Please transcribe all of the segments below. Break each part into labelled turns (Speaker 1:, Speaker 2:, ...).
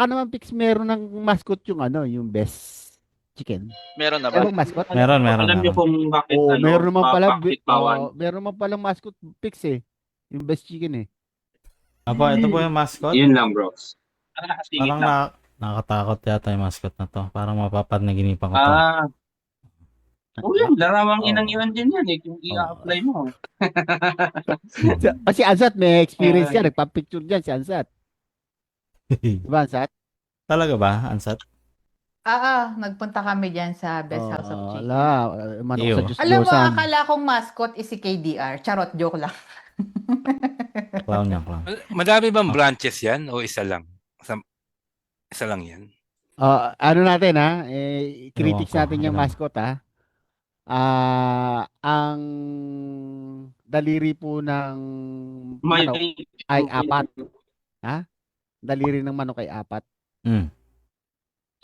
Speaker 1: naman Pix meron ng mascot yung yung best chicken.
Speaker 2: Meron na
Speaker 1: Ay,
Speaker 2: ba?
Speaker 1: bang mascot?
Speaker 3: Alam niyo kung bakit
Speaker 1: Oo,
Speaker 3: bakit bawal?
Speaker 1: meron naman palang mascot Pix eh. Yung best chicken eh.
Speaker 4: Apo, ito po yung mascot.
Speaker 3: Yun lang, bro. Nakakasingit
Speaker 4: Parang
Speaker 3: lang.
Speaker 4: nakakatakot yata yung mascot na to. Parang mapapanaginipan ko to.
Speaker 3: Yan, larawang
Speaker 1: Oo.
Speaker 3: inang iwan din yan eh, kung i-apply mo.
Speaker 1: Si Ansat may experience yan. Nagpa-picture dyan si Ansat. Diba Ansat?
Speaker 4: Talaga ba, Ansat?
Speaker 5: Nagpunta kami dyan sa Best House of Chicken.
Speaker 1: Manok
Speaker 4: Ew.
Speaker 1: sa Diyos
Speaker 5: Alam mo,
Speaker 1: Diyosan.
Speaker 5: akala kong mascot is si KDR. Charot, joke lang.
Speaker 4: Clown yan, clown.
Speaker 2: Madami bang branches yan o isa lang? Isa lang yan.
Speaker 1: Ano natin critics
Speaker 4: Ewan ko,
Speaker 1: natin yung
Speaker 4: alam.
Speaker 1: mascot ang daliri po ng manok ay 4. Daliri ng manok ay 4.
Speaker 4: Mm.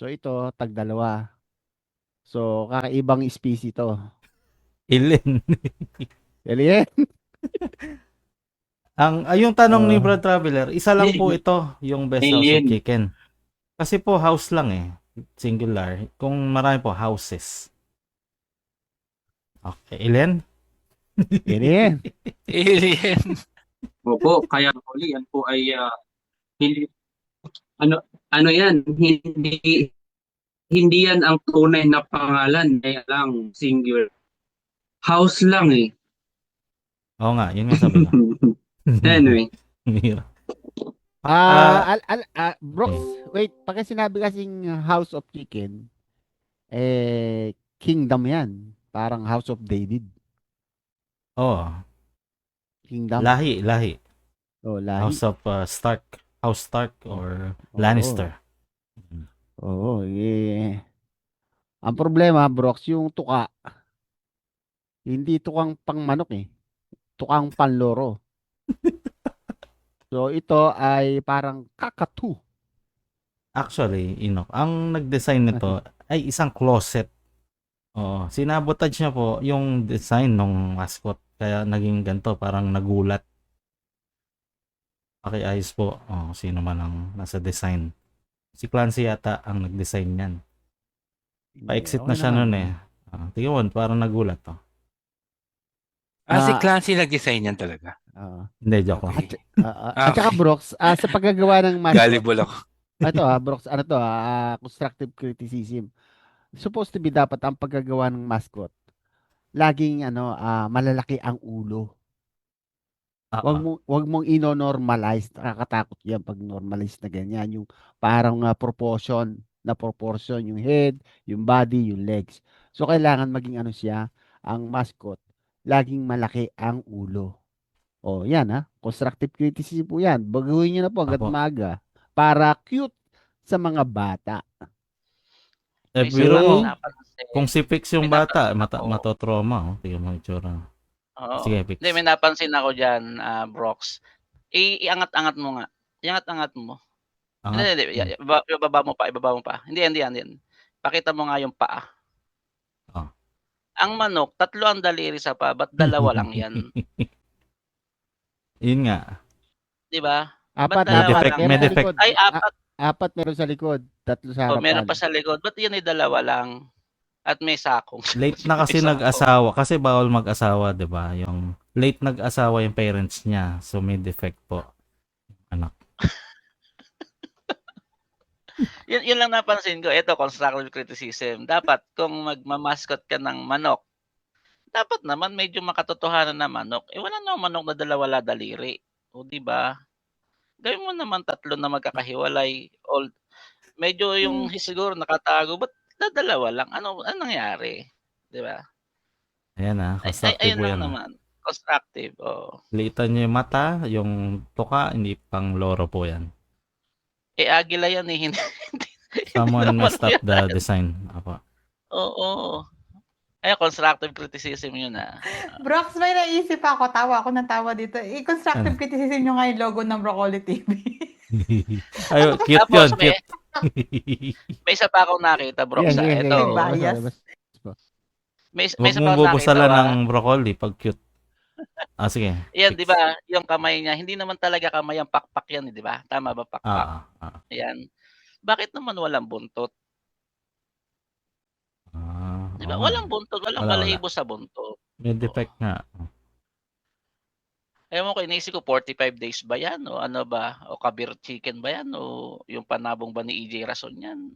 Speaker 1: So ito, tag-2. So kakaibang species to.
Speaker 4: Alien.
Speaker 1: Alien?
Speaker 4: Yung tanong ni Brad Traveler, isa lang po ito, yung Best House of
Speaker 3: Alien.
Speaker 4: Chicken. Kasi po house lang eh, singular. Kung marami po houses. Okay, alien?
Speaker 1: Alien.
Speaker 2: Alien.
Speaker 3: Opo, kaya uli, yan po ay hindi, ano yan, hindi yan ang tunay na pangalan, kaya lang singular. House lang eh.
Speaker 4: Oo nga, yun nga sabi ko.
Speaker 3: Anyway,
Speaker 4: Mira.
Speaker 1: Brooks, wait, pagka sinabi kasing House of Chicken, Kingdom yan. Parang House of David.
Speaker 4: Oo.
Speaker 1: Kingdom.
Speaker 4: Lahi.
Speaker 1: Lahi.
Speaker 4: House of Stark. House Stark or Lannister.
Speaker 1: Oo, ang problema, Brooks, yung tuka, hindi tukang pang manok eh. Tukang panloro. So, ito ay parang kakatu.
Speaker 4: Actually, ang nag-design nito ay isang closet. Oo. Sinabotage niya po yung design ng mascot. Kaya naging ganito, parang nagulat. Okay, ayos po. Sino man ang nasa design. Si Clancy yata ang nag-design niyan. Pa-exit na siya noon eh. Tingnan mo, parang nagulat to.
Speaker 2: Si Clancy nag-design yan talaga.
Speaker 4: Hindi, joke lang.
Speaker 2: Okay.
Speaker 1: At saka Brooks, sa paggagawa ng mascot.
Speaker 2: Gullible ako.
Speaker 1: Ito Brooks, constructive criticism. Supposed to be dapat ang paggagawa ng mascot. Laging malalaki ang ulo. Wag mong ino-normalize. Nakakatakot 'yan pag normalize na ganyan, yung parang proportion yung head, yung body, yung legs. So kailangan maging siya, ang mascot, laging malaki ang ulo. Yan constructive criticism po 'yan. Baguhin niyo na po hangga't
Speaker 4: Apo.
Speaker 1: maaga para cute sa mga bata.
Speaker 4: Pero
Speaker 2: napansin.
Speaker 4: kung si Pix yung
Speaker 2: May
Speaker 4: bata,
Speaker 2: napansin ako.
Speaker 4: matotrauma. Tingnan mo yung itsura.
Speaker 2: Oo.
Speaker 4: Sige, Pix.
Speaker 2: Hindi, may napansin ako dyan, Brox. Iangat-angat mo nga. Iangat-angat mo.
Speaker 4: Angat.
Speaker 2: Hindi. Ibaba mo pa. Hindi. Pakita mo nga yung paa. Ang manok, 3 ang daliri sa paa, ba't 2 lang yan?
Speaker 4: Yun nga.
Speaker 2: Di ba?
Speaker 1: 4
Speaker 2: Ba't
Speaker 4: May
Speaker 2: 2
Speaker 4: defect,
Speaker 2: lang
Speaker 4: may
Speaker 2: yan?
Speaker 4: defect.
Speaker 2: Ay, 4.
Speaker 1: Meron sa likod, 3 sa harapan.
Speaker 2: Meron pa sa likod. Ba't yun ay 2 lang? At may sakong.
Speaker 4: Late na kasi
Speaker 2: May sakong.
Speaker 4: nag-asawa. Kasi bawal mag-asawa, di ba? Yung late nag-asawa yung parents niya. So, may defect po. Anak.
Speaker 2: Yun lang napansin ko. Ito, constructive criticism. Dapat, kung magmamaskot ka ng manok, dapat naman medyo makatotohanan na manok. Wala namang manok na 2 daliri. O, di ba? Gawin mo naman 3 na magkakahiwalay. Medyo yung siguro nakatago. Ba't 2 lang? Ano nangyari? Di ba?
Speaker 4: Ayan constructive
Speaker 2: Ayun
Speaker 4: po
Speaker 2: lang
Speaker 4: yan.
Speaker 2: naman. Constructive. Oh.
Speaker 4: Liitan niyo yung mata, yung tuka, hindi pang loro po yan.
Speaker 2: Agila yan eh.
Speaker 4: Someone
Speaker 2: naman
Speaker 4: messed up
Speaker 2: yan.
Speaker 4: the design. Apa.
Speaker 2: Oo. Ay, constructive criticism yun
Speaker 5: Brox, may naisip ako. Tawa ako ng tawa dito. I-constructive criticism nyo nga yung logo ng Broccoli TV.
Speaker 4: Ay, cute
Speaker 2: Tapos
Speaker 4: yun, cute.
Speaker 2: may isa pa akong nakita, Brox. Ito.
Speaker 5: Bias.
Speaker 2: May
Speaker 4: Huwag
Speaker 2: isa
Speaker 4: mong
Speaker 2: pa akong
Speaker 4: bubusalan
Speaker 2: nakita.
Speaker 4: ng broccoli pag cute. Sige.
Speaker 2: Yan, di ba? Yung kamay niya, hindi naman talaga kamay ang pakpak yan, di ba? Tama ba pakpak? Ayan. bakit naman walang buntot? Di ba?
Speaker 4: Oo nga.
Speaker 2: Walang buntot, walang
Speaker 4: Wala.
Speaker 2: balahibo sa buntot.
Speaker 4: May defect nga.
Speaker 2: Ewan ko, iniisip ko 45 days ba yan o ano ba? O kabir chicken ba yan o yung panabong ba ni EJ Rason yan?